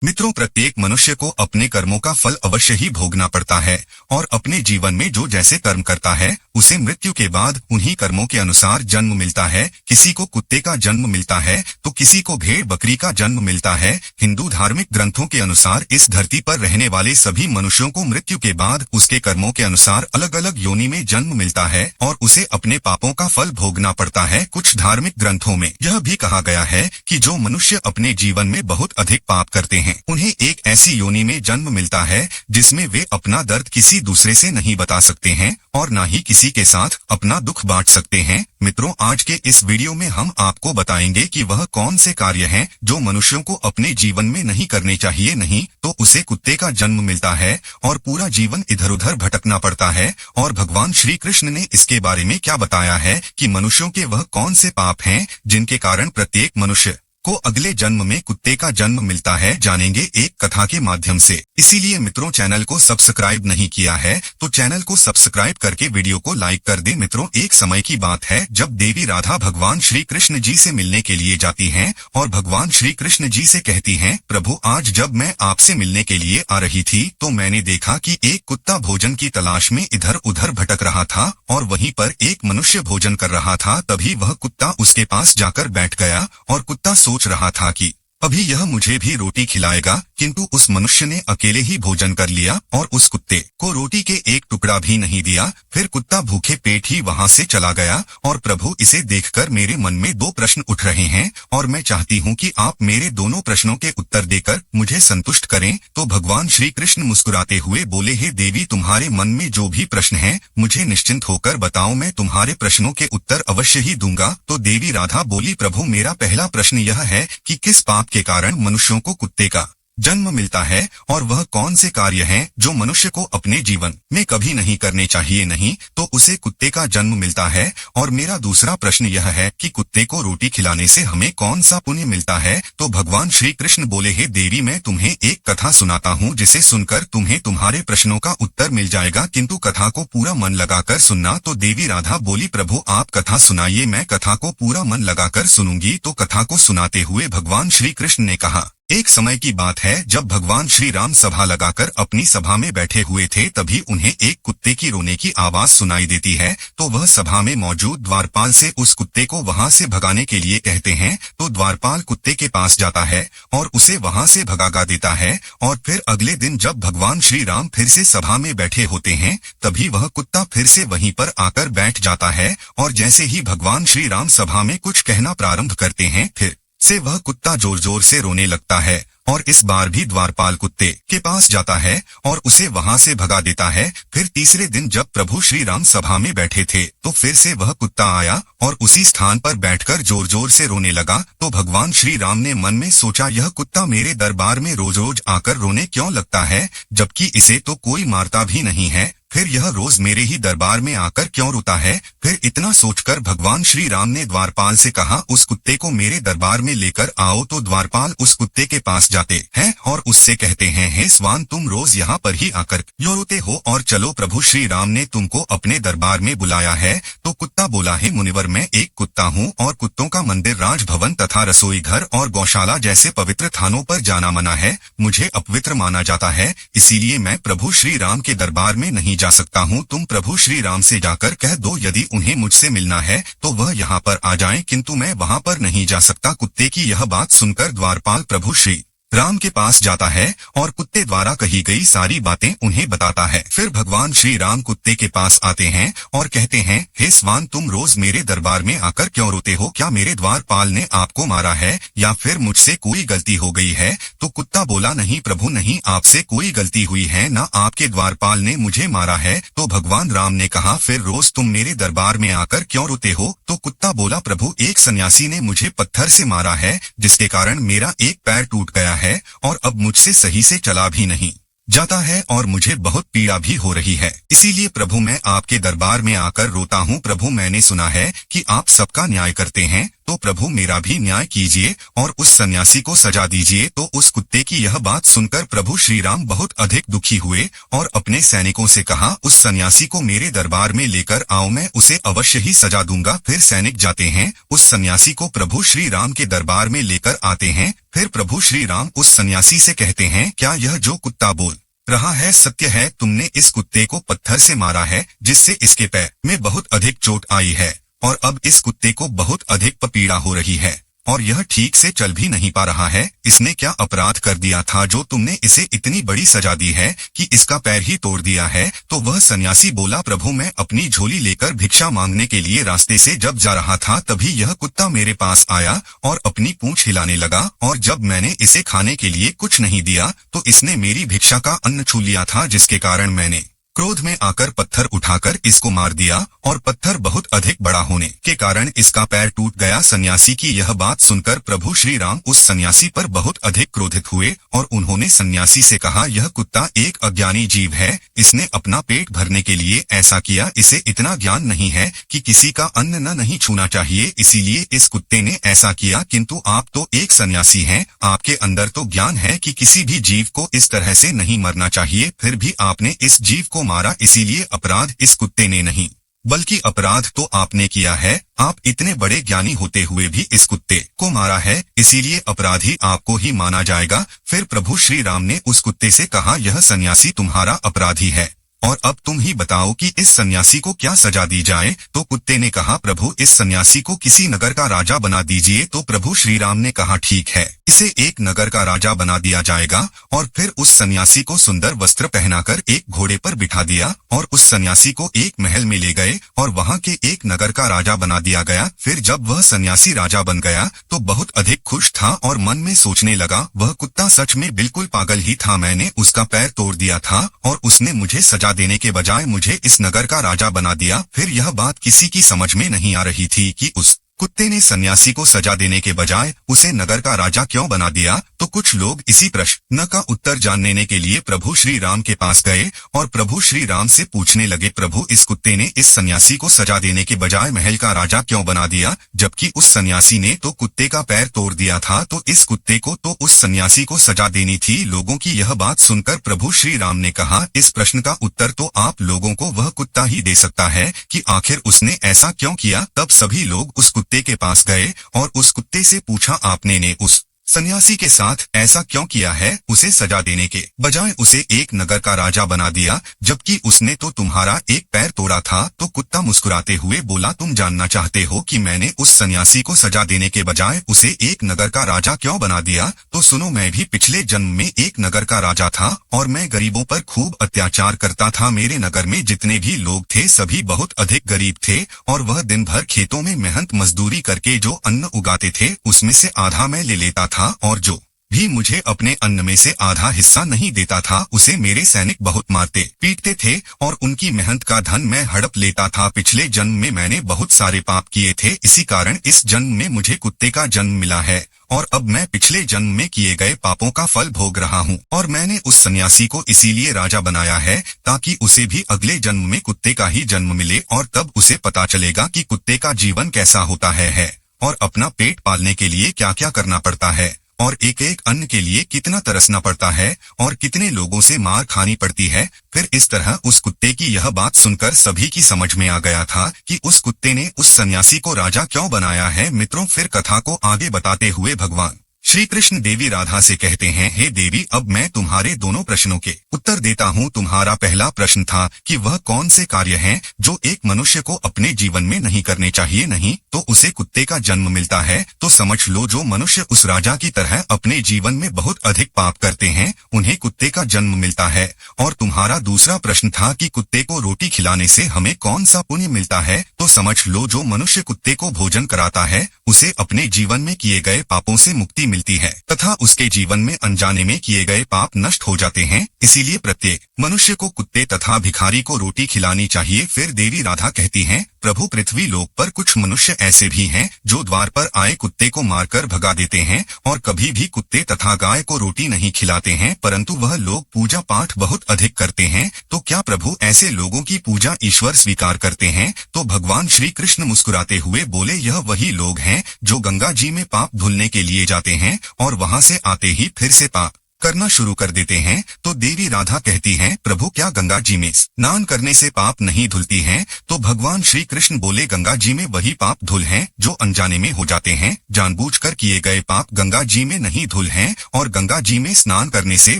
मित्रों, प्रत्येक मनुष्य को अपने कर्मों का फल अवश्य ही भोगना पड़ता है और अपने जीवन में जो जैसे कर्म करता है उसे मृत्यु के बाद उन्हीं कर्मों के अनुसार जन्म मिलता है। किसी को कुत्ते का जन्म मिलता है तो किसी को भेड़ बकरी का जन्म मिलता है। हिंदू धार्मिक ग्रंथों के अनुसार इस धरती पर रहने वाले सभी मनुष्यों को मृत्यु के बाद उसके कर्मों के अनुसार अलग अलग योनि में जन्म मिलता है और उसे अपने पापों का फल भोगना पड़ता है। कुछ धार्मिक ग्रंथों में यह भी कहा गया है कि जो मनुष्य अपने जीवन में बहुत अधिक पाप करते हैं उन्हें एक ऐसी योनि में जन्म मिलता है जिसमें वे अपना दर्द किसी दूसरे से नहीं बता सकते हैं और न ही किसी के साथ अपना दुख बांट सकते हैं। मित्रों, आज के इस वीडियो में हम आपको बताएंगे कि वह कौन से कार्य हैं जो मनुष्यों को अपने जीवन में नहीं करने चाहिए, नहीं तो उसे कुत्ते का जन्म मिलता है और पूरा जीवन इधर उधर भटकना पड़ता है। और भगवान श्री कृष्ण ने इसके बारे में क्या बताया है कि मनुष्यों के वह कौन से पाप हैं जिनके कारण प्रत्येक मनुष्य को अगले जन्म में कुत्ते का जन्म मिलता है, जानेंगे एक कथा के माध्यम से। इसीलिए मित्रों, चैनल को सब्सक्राइब नहीं किया है तो चैनल को सब्सक्राइब करके वीडियो को लाइक कर दे। मित्रों, एक समय की बात है जब देवी राधा भगवान श्री कृष्ण जी से मिलने के लिए जाती हैं और भगवान श्री कृष्ण जी से कहती हैं, प्रभु आज जब मैं आपसे मिलने के लिए आ रही थी तो मैंने देखा कि एक कुत्ता भोजन की तलाश में इधर उधर भटक रहा था और वहीं पर एक मनुष्य भोजन कर रहा था। तभी वह कुत्ता उसके पास जाकर बैठ गया और कुत्ता सोच रहा था कि अभी यह मुझे भी रोटी खिलाएगा, किंतु उस मनुष्य ने अकेले ही भोजन कर लिया और उस कुत्ते को रोटी के एक टुकड़ा भी नहीं दिया। फिर कुत्ता भूखे पेट ही वहां से चला गया। और प्रभु, इसे देखकर मेरे मन में दो प्रश्न उठ रहे हैं और मैं चाहती हूँ कि आप मेरे दोनों प्रश्नों के उत्तर देकर मुझे संतुष्ट करें। तो भगवान श्री कृष्ण मुस्कुराते हुए बोले, हे देवी, तुम्हारे मन में जो भी प्रश्न है मुझे निश्चिंत होकर बताओ, मैं तुम्हारे प्रश्नों के उत्तर अवश्य ही दूंगा। तो देवी राधा बोली, प्रभु मेरा पहला प्रश्न यह है कि किस पाप के कारण मनुष्यों को कुत्ते का जन्म मिलता है और वह कौन से कार्य हैं जो मनुष्य को अपने जीवन में कभी नहीं करने चाहिए, नहीं तो उसे कुत्ते का जन्म मिलता है। और मेरा दूसरा प्रश्न यह है कि कुत्ते को रोटी खिलाने से हमें कौन सा पुण्य मिलता है। तो भगवान श्री कृष्ण बोले, हे देवी, मैं तुम्हें एक कथा सुनाता हूँ जिसे सुनकर तुम्हें तुम्हारे प्रश्नों का उत्तर मिल जाएगा, किंतु कथा को पूरा मन लगाकर सुनना। तो देवी राधा बोली, प्रभु आप कथा सुनाइए, मैं कथा को पूरा मन लगाकर सुनूंगी। तो कथा को सुनाते हुए भगवान श्री कृष्ण ने कहा, एक समय की बात है जब भगवान श्री राम सभा लगाकर अपनी सभा में बैठे हुए थे, तभी उन्हें एक कुत्ते की रोने की आवाज सुनाई देती है। तो वह सभा में मौजूद द्वारपाल से उस कुत्ते को वहां से भगाने के लिए कहते हैं। तो द्वारपाल कुत्ते के पास जाता है और उसे वहां से भगा देता है। और फिर अगले दिन जब भगवान श्री राम फिर से सभा में बैठे होते हैं तभी वह कुत्ता फिर से वहीं पर आकर बैठ जाता है। और जैसे ही भगवान श्री राम सभा में कुछ कहना प्रारंभ करते हैं फिर से वह कुत्ता जोर जोर से रोने लगता है और इस बार भी द्वारपाल कुत्ते के पास जाता है और उसे वहां से भगा देता है। फिर तीसरे दिन जब प्रभु श्री राम सभा में बैठे थे तो फिर से वह कुत्ता आया और उसी स्थान पर बैठकर जोर जोर से रोने लगा। तो भगवान श्री राम ने मन में सोचा, यह कुत्ता मेरे दरबार में रोज रोज आकर रोने क्यों लगता है, जबकि इसे तो कोई मारता भी नहीं है, फिर यह रोज मेरे ही दरबार में आकर क्यों रोता है। फिर इतना सोचकर भगवान श्री राम ने द्वारपाल से कहा, उस कुत्ते को मेरे दरबार में लेकर आओ। तो द्वारपाल उस कुत्ते के पास जाते हैं और उससे कहते हैं, हे स्वान, तुम रोज यहाँ पर ही आकर क्यों रोते हो, और चलो प्रभु श्री राम ने तुमको अपने दरबार में बुलाया है। तो कुत्ता बोला, हे मुनिवर, मैं एक कुत्ता हूँ और कुत्तों का मंदिर, राजभवन तथा रसोई घर और गौशाला जैसे पवित्र थानों पर जाना मना है, मुझे अपवित्र माना जाता है, इसीलिए मैं प्रभु श्री राम के दरबार में नहीं जा सकता हूँ। तुम प्रभु श्री राम से जाकर कह दो यदि उन्हें मुझसे मिलना है तो वह यहाँ पर आ जाएं, किंतु मैं वहाँ पर नहीं जा सकता। कुत्ते की यह बात सुनकर द्वारपाल प्रभु श्री राम के पास जाता है और कुत्ते द्वारा कही गई सारी बातें उन्हें बताता है। फिर भगवान श्री राम कुत्ते के पास आते हैं और कहते हैं, हे स्वान, तुम रोज मेरे दरबार में आकर क्यों रोते हो, क्या मेरे द्वारपाल ने आपको मारा है या फिर मुझसे कोई गलती हो गई है। तो कुत्ता बोला, नहीं प्रभु, नहीं, आपसे कोई गलती हुई है, न आपके द्वारपाल ने मुझे मारा है। तो भगवान राम ने कहा, फिर रोज तुम मेरे दरबार में आकर क्यों रोते हो। तो कुत्ता बोला, प्रभु, एक सन्यासी ने मुझे पत्थर से मारा है जिसके कारण मेरा एक पैर टूट गया है और अब मुझसे सही से चला भी नहीं जाता है और मुझे बहुत पीड़ा भी हो रही है, इसीलिए प्रभु मैं आपके दरबार में आकर रोता हूँ। प्रभु, मैंने सुना है कि आप सबका न्याय करते हैं, तो प्रभु मेरा भी न्याय कीजिए और उस सन्यासी को सजा दीजिए। तो उस कुत्ते की यह बात सुनकर प्रभु श्री राम बहुत अधिक दुखी हुए और अपने सैनिकों से कहा, उस सन्यासी को मेरे दरबार में लेकर आओ, मैं उसे अवश्य ही सजा दूंगा। फिर सैनिक जाते हैं, उस सन्यासी को प्रभु श्री राम के दरबार में लेकर आते हैं। फिर प्रभु श्री राम उस सन्यासी से कहते हैं, क्या यह जो कुत्ता बोल रहा है सत्य है? तुमने इस कुत्ते को पत्थर से मारा है जिससे इसके पैर में बहुत अधिक चोट आई है और अब इस कुत्ते को बहुत अधिक पीड़ा हो रही है और यह ठीक से चल भी नहीं पा रहा है। इसने क्या अपराध कर दिया था जो तुमने इसे इतनी बड़ी सजा दी है कि इसका पैर ही तोड़ दिया है? तो वह सन्यासी बोला, प्रभु मैं अपनी झोली लेकर भिक्षा मांगने के लिए रास्ते से जब जा रहा था तभी यह कुत्ता मेरे पास आया और अपनी पूंछ हिलाने लगा और जब मैंने इसे खाने के लिए कुछ नहीं दिया तो इसने मेरी भिक्षा का अन्न छू लिया था, जिसके कारण मैंने क्रोध में आकर पत्थर उठाकर इसको मार दिया और पत्थर बहुत अधिक बड़ा होने के कारण इसका पैर टूट गया। सन्यासी की यह बात सुनकर प्रभु श्री राम उस सन्यासी पर बहुत अधिक क्रोधित हुए और उन्होंने सन्यासी से कहा, यह कुत्ता एक अज्ञानी जीव है, इसने अपना पेट भरने के लिए ऐसा किया। इसे इतना ज्ञान नहीं है कि किसी का अन्न न नहीं छूना चाहिए, इसीलिए इस कुत्ते ने ऐसा किया। किंतु आप तो एक सन्यासी हैं, आपके अंदर तो ज्ञान है कि किसी भी जीव को इस तरह से नहीं मरना चाहिए, फिर भी आपने इस जीव को मारा, इसीलिए अपराध इस कुत्ते ने नहीं बल्कि अपराध तो आपने किया है। आप इतने बड़े ज्ञानी होते हुए भी इस कुत्ते को मारा है, इसीलिए अपराधी आपको ही माना जाएगा। फिर प्रभु श्री राम ने उस कुत्ते से कहा, यह सन्यासी तुम्हारा अपराधी है और अब तुम ही बताओ कि इस सन्यासी को क्या सजा दी जाए? तो कुत्ते ने कहा, प्रभु इस सन्यासी को किसी नगर का राजा बना दीजिए। तो प्रभु श्री राम ने कहा, ठीक है, इसे एक नगर का राजा बना दिया जाएगा। और फिर उस सन्यासी को सुंदर वस्त्र पहनाकर एक घोड़े पर बिठा दिया और उस सन्यासी को एक महल में ले गए और वहाँ के एक नगर का राजा बना दिया गया। फिर जब वह सन्यासी राजा बन गया तो बहुत अधिक खुश था और मन में सोचने लगा, वह कुत्ता सच में बिल्कुल पागल ही था, मैंने उसका पैर तोड़ दिया था और उसने मुझे सजा देने के बजाय मुझे इस नगर का राजा बना दिया। फिर यह बात किसी की समझ में नहीं आ रही थी कि उस कुत्ते ने सन्यासी को सजा देने के बजाय उसे नगर का राजा क्यों बना दिया। तो कुछ लोग इसी प्रश्न का उत्तर जानने के लिए प्रभु श्री राम के पास गए और प्रभु श्री राम से पूछने लगे, प्रभु इस कुत्ते ने इस सन्यासी को सजा देने के बजाय महल का राजा क्यों बना दिया, जबकि उस सन्यासी ने तो कुत्ते का पैर तोड़ दिया था, तो इस कुत्ते को तो उस सन्यासी को सजा देनी थी। लोगों की यह बात सुनकर प्रभु श्री राम ने कहा, इस प्रश्न का उत्तर तो आप लोगों को वह कुत्ता ही दे सकता है कि आखिर उसने ऐसा क्यों किया। तब सभी लोग उस कुत्ते के पास गए और उस कुत्ते से पूछा, आपने ने उस सन्यासी के साथ ऐसा क्यों किया है? उसे सजा देने के बजाय उसे एक नगर का राजा बना दिया, जबकि उसने तो तुम्हारा एक पैर तोड़ा था। तो कुत्ता मुस्कुराते हुए बोला, तुम जानना चाहते हो कि मैंने उस सन्यासी को सजा देने के बजाय उसे एक नगर का राजा क्यों बना दिया? तो सुनो, मैं भी पिछले जन्म में एक नगर का राजा था और मैं गरीबों पर खूब अत्याचार करता था। मेरे नगर में जितने भी लोग थे सभी बहुत अधिक गरीब थे और वह दिन भर खेतों में मेहनत मजदूरी करके जो अन्न उगाते थे उसमें से आधा मैं ले लेता था और जो भी मुझे अपने अन्न में से आधा हिस्सा नहीं देता था उसे मेरे सैनिक बहुत मारते पीटते थे और उनकी मेहनत का धन मैं हड़प लेता था। पिछले जन्म में मैंने बहुत सारे पाप किए थे, इसी कारण इस जन्म में मुझे कुत्ते का जन्म मिला है और अब मैं पिछले जन्म में किए गए पापों का फल भोग रहा हूँ। और मैंने उस सन्यासी को इसीलिए राजा बनाया है ताकि उसे भी अगले जन्म में कुत्ते का ही जन्म मिले और तब उसे पता चलेगा कि कुत्ते का जीवन कैसा होता है और अपना पेट पालने के लिए क्या क्या करना पड़ता है और एक एक अन्न के लिए कितना तरसना पड़ता है और कितने लोगों से मार खानी पड़ती है। फिर इस तरह उस कुत्ते की यह बात सुनकर सभी की समझ में आ गया था कि उस कुत्ते ने उस सन्यासी को राजा क्यों बनाया है। मित्रों, फिर कथा को आगे बताते हुए भगवान श्री कृष्ण देवी राधा से कहते हैं, हे देवी, अब मैं तुम्हारे दोनों प्रश्नों के उत्तर देता हूँ। तुम्हारा पहला प्रश्न था कि वह कौन से कार्य हैं जो एक मनुष्य को अपने जीवन में नहीं करने चाहिए, नहीं तो उसे कुत्ते का जन्म मिलता है। तो समझ लो, जो मनुष्य उस राजा की तरह अपने जीवन में बहुत अधिक पाप करते हैं उन्हें कुत्ते का जन्म मिलता है। और तुम्हारा दूसरा प्रश्न था कि कुत्ते को रोटी खिलाने से हमें कौन सा पुण्य मिलता है। तो समझ लो, जो मनुष्य कुत्ते को भोजन कराता है उसे अपने जीवन में किए गए पापों से मुक्ति मिलती है तथा उसके जीवन में अनजाने में किए गए पाप नष्ट हो जाते हैं। इसीलिए प्रत्येक मनुष्य को कुत्ते तथा भिखारी को रोटी खिलानी चाहिए। फिर देवी राधा कहती हैं, प्रभु, पृथ्वी लोक पर कुछ मनुष्य ऐसे भी हैं जो द्वार पर आए कुत्ते को मारकर भगा देते हैं और कभी भी कुत्ते तथा गाय को रोटी नहीं खिलाते हैं, परंतु वह लोग पूजा पाठ बहुत अधिक करते हैं। तो क्या प्रभु ऐसे लोगों की पूजा ईश्वर स्वीकार करते हैं? तो भगवान श्री कृष्ण मुस्कुराते हुए बोले, यह वही लोग हैं जो गंगा जी में पाप धुलने के लिए जाते हैं और वहां से आते ही फिर से पाप करना शुरू कर देते हैं तो देवी राधा कहती हैं, प्रभु क्या गंगा जी में स्नान करने से पाप नहीं धुलती हैं? तो भगवान श्री कृष्ण बोले, गंगा जी में वही पाप धुल हैं जो अनजाने में हो जाते हैं। जानबूझकर किए गए पाप गंगा जी में नहीं धुल हैं, और गंगा जी में स्नान करने से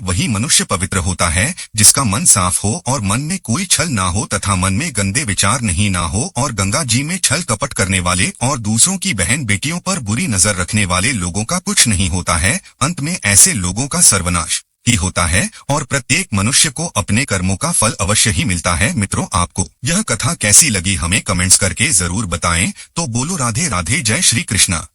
वही मनुष्य पवित्र होता है जिसका मन साफ हो और मन में कोई छल ना हो तथा मन में गंदे विचार नहीं ना हो। और गंगा जी में छल कपट करने वाले और दूसरों की बहन बेटियों पर बुरी नजर रखने वाले लोगों का कुछ नहीं होता है। अंत में ऐसे लोगों का सर्वनाश ही होता है और प्रत्येक मनुष्य को अपने कर्मों का फल अवश्य ही मिलता है। मित्रों, आपको यह कथा कैसी लगी हमें कमेंट्स करके जरूर बताएं। तो बोलो राधे राधे, जय श्री कृष्णा।